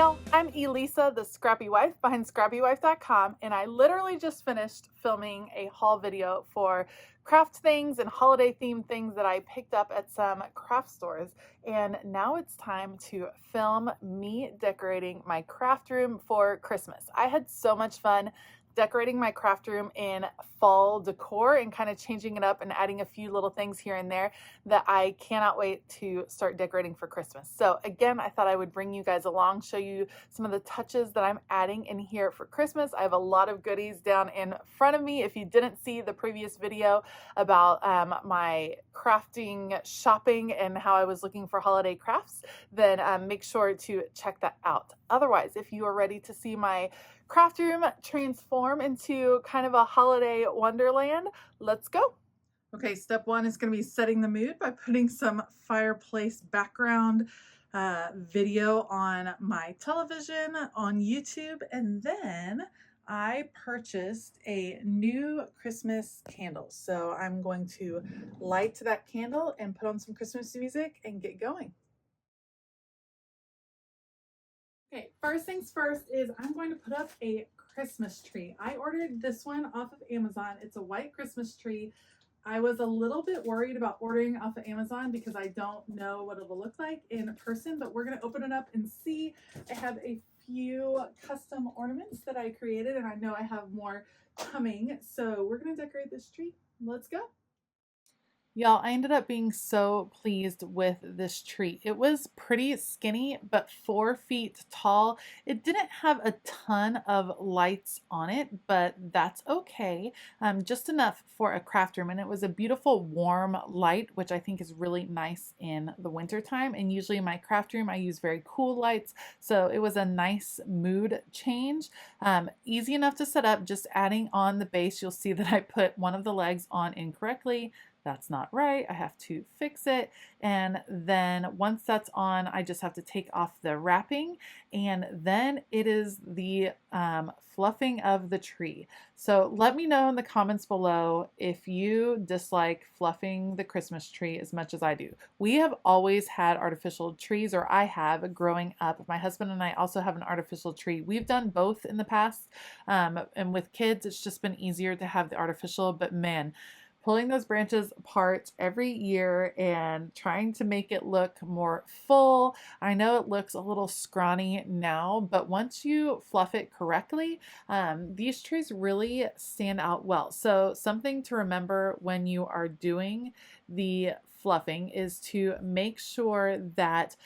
y'all, I'm Elisa, the Scrappy Wife behind ScrappyWife.com, and I literally just finished filming a haul video for craft things and holiday themed things that I picked up at some craft stores. And now it's time to film me decorating my craft room for Christmas. I had so much fun decorating my craft room in fall decor and kind of changing it up and adding a few little things here and there that I cannot wait to start decorating for Christmas. So again, I thought I would bring you guys along, show you some of the touches that I'm adding in here for Christmas. I have a lot of goodies down in front of me. If you didn't see the previous video about my crafting shopping and how I was looking for holiday crafts, then make sure to check that out. Otherwise, if you are ready to see my craft room transform into kind of a holiday wonderland, let's go. Okay, step one is going to be setting the mood by putting some fireplace background video on my television on YouTube, and then I purchased a new Christmas candle. So I'm going to light that candle and put on some Christmas music and get going. Okay, first things first is I'm going to put up a Christmas tree. I ordered this one off of Amazon. It's a white Christmas tree. I was a little bit worried about ordering off of Amazon because I don't know what it'll look like in person, but we're going to open it up and see. I have a few custom ornaments that I created, and I know I have more coming. So we're going to decorate this tree. Let's go. Y'all, I ended up being so pleased with this tree. It was pretty skinny, but 4 feet tall. It didn't have a ton of lights on it, but that's okay. Just enough for a craft room. And it was a beautiful warm light, which I think is really nice in the winter time. And usually in my craft room, I use very cool lights. So it was a nice mood change. Easy enough to set up, just adding on the base. You'll see that I put one of the legs on incorrectly. That's not right. I have to fix it. And then once that's on, I just have to take off the wrapping, and then it is the fluffing of the tree. So let me know in the comments below if you dislike fluffing the Christmas tree as much as I do. We have always had artificial trees, or I have growing up. My husband and I also have an artificial tree. We've done both in the past, and with kids, it's just been easier to have the artificial, but man, pulling those branches apart every year and trying to make it look more full. I know it looks a little scrawny now, but once you fluff it correctly, these trees really stand out well. So something to remember when you are doing the fluffing is to make sure that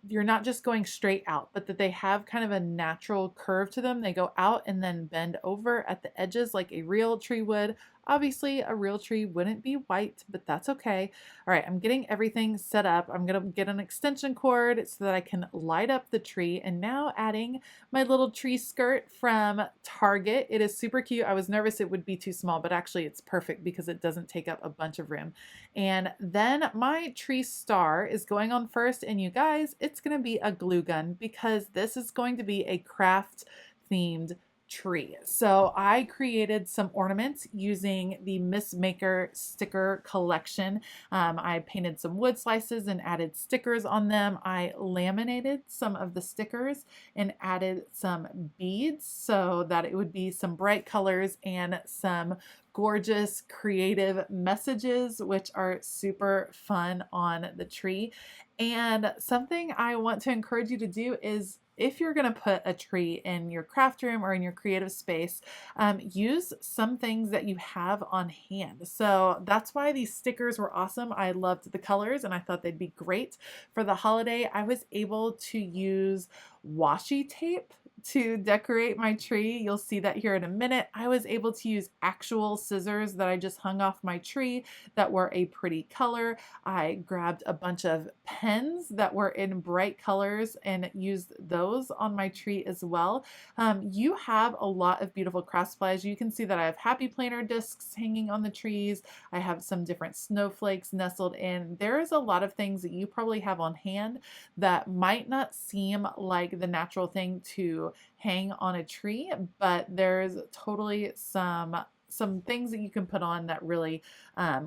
you're not just going straight out, but that they have kind of a natural curve to them. They go out and then bend over at the edges like a real tree would. Obviously, a real tree wouldn't be white, but that's okay. All right, I'm getting everything set up. I'm gonna get an extension cord so that I can light up the tree, and now adding my little tree skirt from Target. It is super cute. I was nervous it would be too small, but actually it's perfect because it doesn't take up a bunch of room. And then my tree star is going on first, and you guys, it's gonna be a glue gun because this is going to be a craft themed tree. So I created some ornaments using the Miss Maker sticker collection. I painted some wood slices and added stickers on them. I laminated some of the stickers and added some beads so that it would be some bright colors and some gorgeous creative messages, which are super fun on the tree. And something I want to encourage you to do is, if you're going to put a tree in your craft room or in your creative space, use some things that you have on hand. So that's why these stickers were awesome. I loved the colors and I thought they'd be great for the holiday. I was able to use washi tape to decorate my tree. You'll see that here in a minute. I was able to use actual scissors that I just hung off my tree that were a pretty color. I grabbed a bunch of pens that were in bright colors and used those on my tree as well. You have a lot of beautiful craft supplies. You can see that I have happy planner discs hanging on the trees. I have some different snowflakes nestled in. There is a lot of things that you probably have on hand that might not seem like the natural thing to hang on a tree, but there's totally some some things that you can put on that really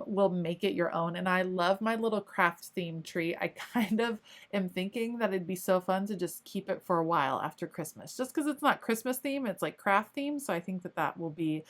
will make it your own. And I love my little craft theme tree. I kind of am thinking that it'd be so fun to just keep it for a while after Christmas, just because it's not Christmas theme, it's like craft theme. So I think that that will be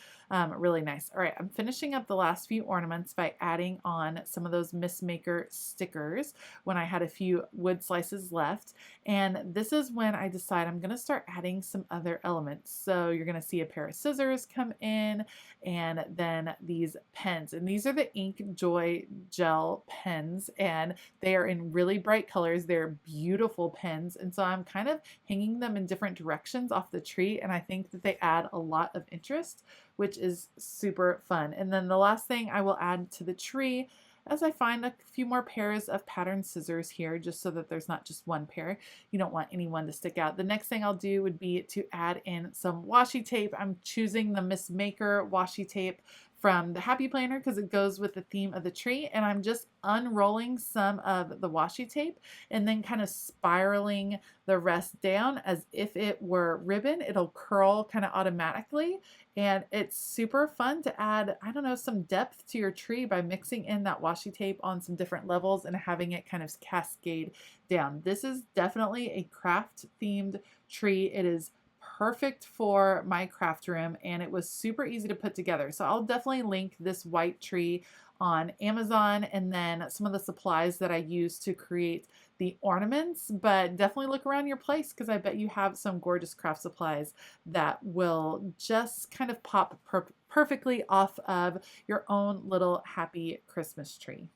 really nice. All right, I'm finishing up the last few ornaments by adding on some of those Miss Maker stickers when I had a few wood slices left. And this is when I decide I'm gonna start adding some other elements. So you're gonna see a pair of scissors come in, and then these pens. And these are the Ink Joy gel pens, and they are in really bright colors. They're beautiful pens. And so I'm kind of hanging them in different directions off the tree, and I think that they add a lot of interest, which is super fun. And then the last thing I will add to the tree, as I find a few more pairs of pattern scissors here, just so that there's not just one pair. You don't want any one to stick out. The next thing I'll do would be to add in some washi tape. I'm choosing the Miss Maker washi tape from the Happy Planner because it goes with the theme of the tree, and I'm just unrolling some of the washi tape and then kind of spiraling the rest down as if it were ribbon. It'll curl kind of automatically, and it's super fun to add, I don't know, some depth to your tree by mixing in that washi tape on some different levels and having it kind of cascade down. This is definitely a craft themed tree. It is perfect for my craft room, and it was super easy to put together. So I'll definitely link this white tree on Amazon, and then some of the supplies that I use to create the ornaments. But definitely look around your place, because I bet you have some gorgeous craft supplies that will just kind of pop perfectly off of your own little happy Christmas tree.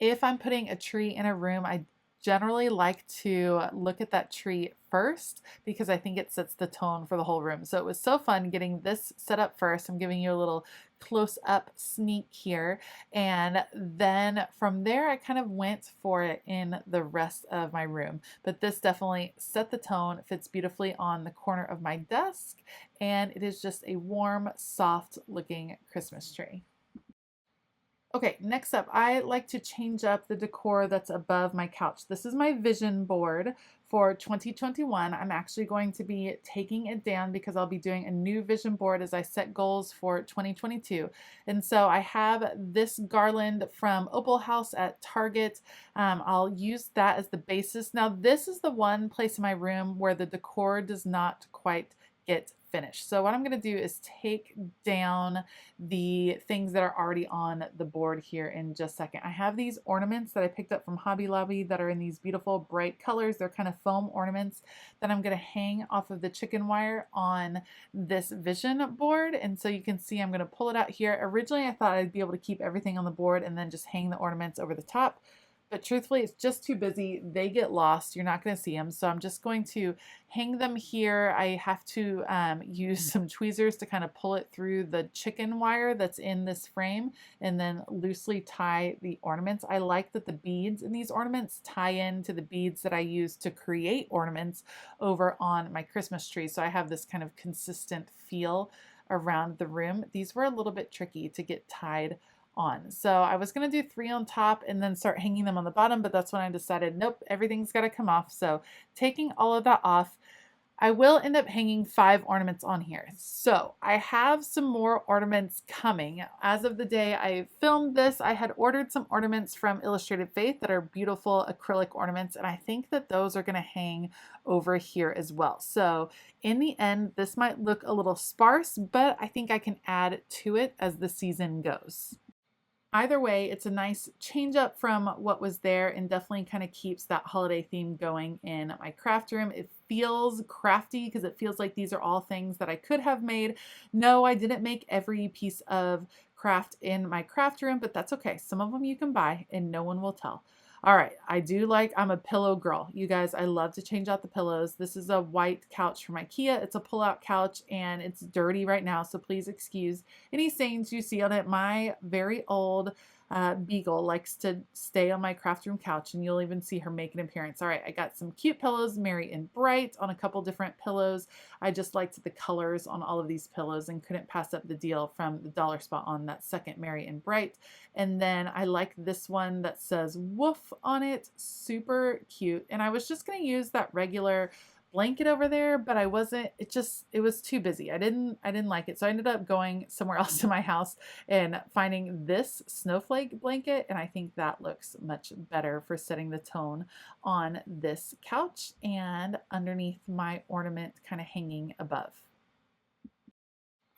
If I'm putting a tree in a room, I generally like to look at that tree first, because I think it sets the tone for the whole room. So it was so fun getting this set up first. I'm giving you a little close-up sneak here, and then from there I kind of went for it in the rest of my room. But this definitely set the tone, fits beautifully on the corner of my desk, and it is just a warm, soft looking Christmas tree. Okay, next up, I like to change up the decor that's above my couch. This is my vision board for 2021. I'm actually going to be taking it down because I'll be doing a new vision board as I set goals for 2022. And so I have this garland from Opal House at Target. I'll use that as the basis. Now, this is the one place in my room where the decor does not quite get finished. So what I'm going to do is take down the things that are already on the board here in just a second. I have these ornaments that I picked up from Hobby Lobby that are in these beautiful bright colors. They're kind of foam ornaments that I'm going to hang off of the chicken wire on this vision board. And so you can see I'm going to pull it out here. Originally I thought I'd be able to keep everything on the board and then just hang the ornaments over the top. But truthfully, it's just too busy. They get lost. You're not going to see them. So I'm just going to hang them here. I have to use some tweezers to kind of pull it through the chicken wire that's in this frame, and then loosely tie the ornaments. I like that the beads in these ornaments tie in to the beads that I use to create ornaments over on my Christmas tree. So I have this kind of consistent feel around the room. These were a little bit tricky to get tied on. So I was going to do 3 on top and then start hanging them on the bottom, but that's when I decided, nope, everything's got to come off. So taking all of that off, I will end up hanging 5 ornaments on here. So I have some more ornaments coming. As of the day I filmed this, I had ordered some ornaments from Illustrated Faith that are beautiful acrylic ornaments, and I think that those are going to hang over here as well. So in the end, this might look a little sparse, but I think I can add to it as the season goes. Either way, it's a nice change up from what was there, and definitely kind of keeps that holiday theme going in my craft room. It feels crafty because it feels like these are all things that I could have made. No, I didn't make every piece of craft in my craft room, but that's okay. Some of them you can buy and no one will tell. All right, I'm a pillow girl. You guys, I love to change out the pillows. This is a white couch from IKEA. It's a pull-out couch and it's dirty right now, so please excuse any stains you see on it. My very old Beagle likes to stay on my craft room couch, and you'll even see her make an appearance. All right, I got some cute pillows, Merry and Bright, on a couple different pillows. I just liked the colors on all of these pillows and couldn't pass up the deal from the dollar spot on that second Merry and Bright. And then I like this one that says Woof on it, super cute. And I was just going to use that regular blanket over there, but I wasn't, it was too busy. I didn't like it. So I ended up going somewhere else in my house and finding this snowflake blanket. And I think that looks much better for setting the tone on this couch and underneath my ornament kind of hanging above.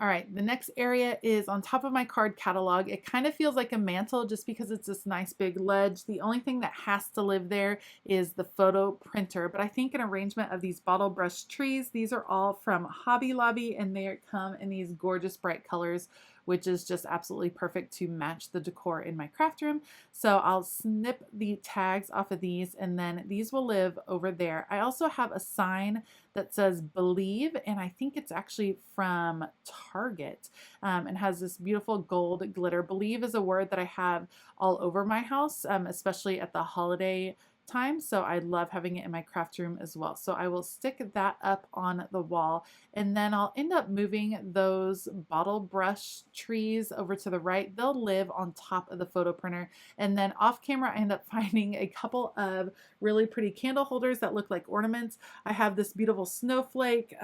All right, the next area is on top of my card catalog. It kind of feels like a mantle just because it's this nice big ledge. The only thing that has to live there is the photo printer, but I think an arrangement of these bottle brush trees, these are all from Hobby Lobby and they come in these gorgeous bright colors, which is just absolutely perfect to match the decor in my craft room. So I'll snip the tags off of these and then these will live over there. I also have a sign that says Believe, and I think it's actually from Target and has this beautiful gold glitter. Believe is a word that I have all over my house, especially at the holiday time. So I love having it in my craft room as well. So I will stick that up on the wall and then I'll end up moving those bottle brush trees over to the right. They'll live on top of the photo printer. And then off camera, I end up finding a couple of really pretty candle holders that look like ornaments. I have this beautiful snowflake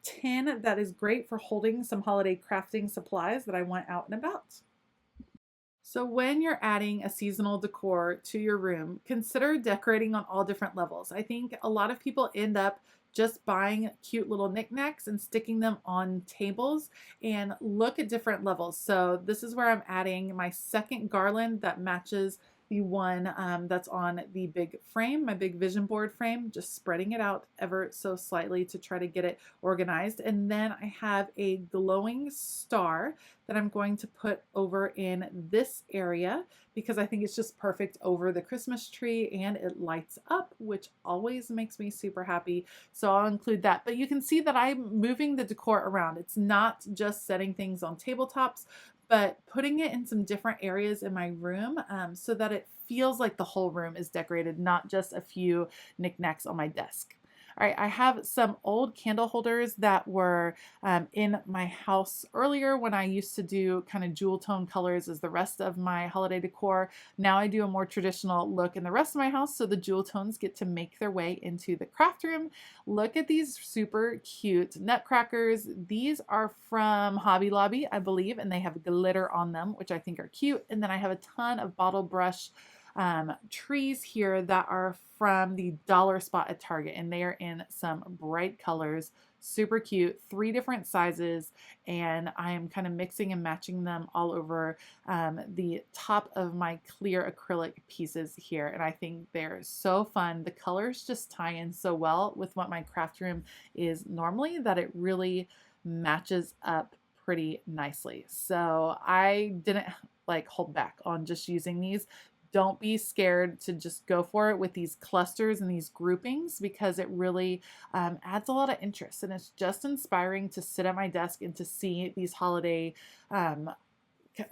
tin that is great for holding some holiday crafting supplies that I want out and about. So when you're adding a seasonal decor to your room, consider decorating on all different levels. I think a lot of people end up just buying cute little knickknacks and sticking them on tables and look at different levels. So this is where I'm adding my second garland that matches the one that's on the big frame, my big vision board frame, just spreading it out ever so slightly to try to get it organized. And then I have a glowing star that I'm going to put over in this area because I think it's just perfect over the Christmas tree and it lights up, which always makes me super happy. So I'll include that. But you can see that I'm moving the decor around. It's not just setting things on tabletops, but putting it in some different areas in my room so that it feels like the whole room is decorated, not just a few knickknacks on my desk. All right, I have some old candle holders that were in my house earlier when I used to do kind of jewel tone colors as the rest of my holiday decor. Now I do a more traditional look in the rest of my house, so the jewel tones get to make their way into the craft room. Look at these super cute nutcrackers. These are from Hobby Lobby, I believe, and they have glitter on them, which I think are cute. And then I have a ton of bottle brush trees here that are from the dollar spot at Target, and they are in some bright colors, super cute, 3 different sizes, and I am kind of mixing and matching them all over the top of my clear acrylic pieces here, and I think they're so fun. The colors just tie in so well with what my craft room is normally that it really matches up pretty nicely. So I didn't like hold back on just using these. Don't be scared to just go for it with these clusters and these groupings because it really adds a lot of interest, and it's just inspiring to sit at my desk and to see these holiday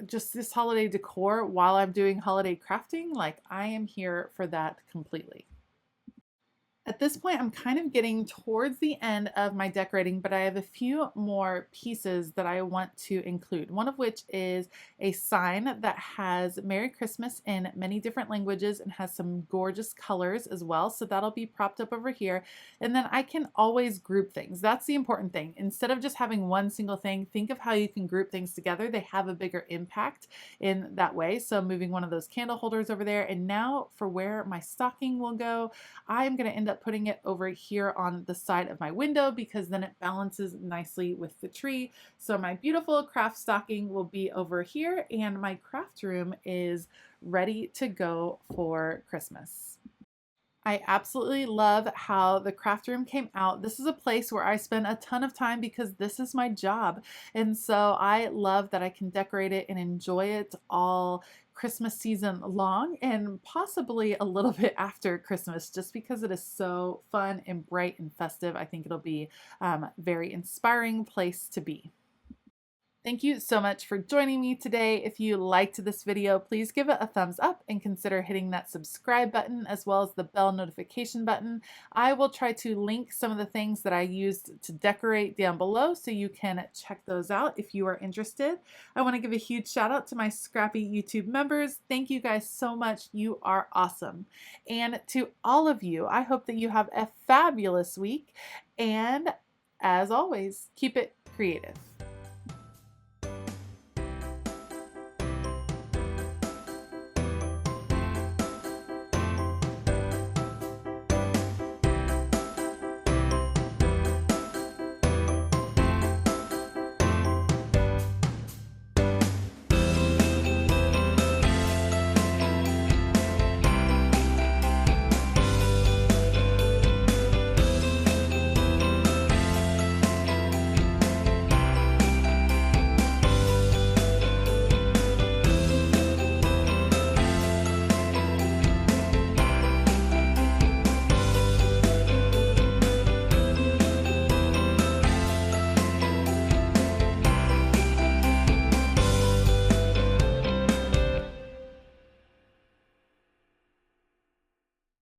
just this holiday decor while I'm doing holiday crafting. Like, I am here for that completely. At this point, I'm kind of getting towards the end of my decorating, but I have a few more pieces that I want to include. One of which is a sign that has Merry Christmas in many different languages and has some gorgeous colors as well. So that'll be propped up over here. And then I can always group things. That's the important thing. Instead of just having one single thing, think of how you can group things together. They have a bigger impact in that way. So I'm moving one of those candle holders over there. And now for where my stocking will go, I'm going to end up putting it over here on the side of my window because then it balances nicely with the tree. So my beautiful craft stocking will be over here and my craft room is ready to go for Christmas. I absolutely love how the craft room came out. This is a place where I spend a ton of time because this is my job. And so I love that I can decorate it and enjoy it all Christmas season long and possibly a little bit after Christmas just because it is so fun and bright and festive. I think it'll be a very inspiring place to be. Thank you so much for joining me today. If you liked this video, please give it a thumbs up and consider hitting that subscribe button as well as the bell notification button. I will try to link some of the things that I used to decorate down below so you can check those out if you are interested. I want to give a huge shout out to my Scrappy YouTube members. Thank you guys so much. You are awesome. And to all of you, I hope that you have a fabulous week. And as always, keep it creative.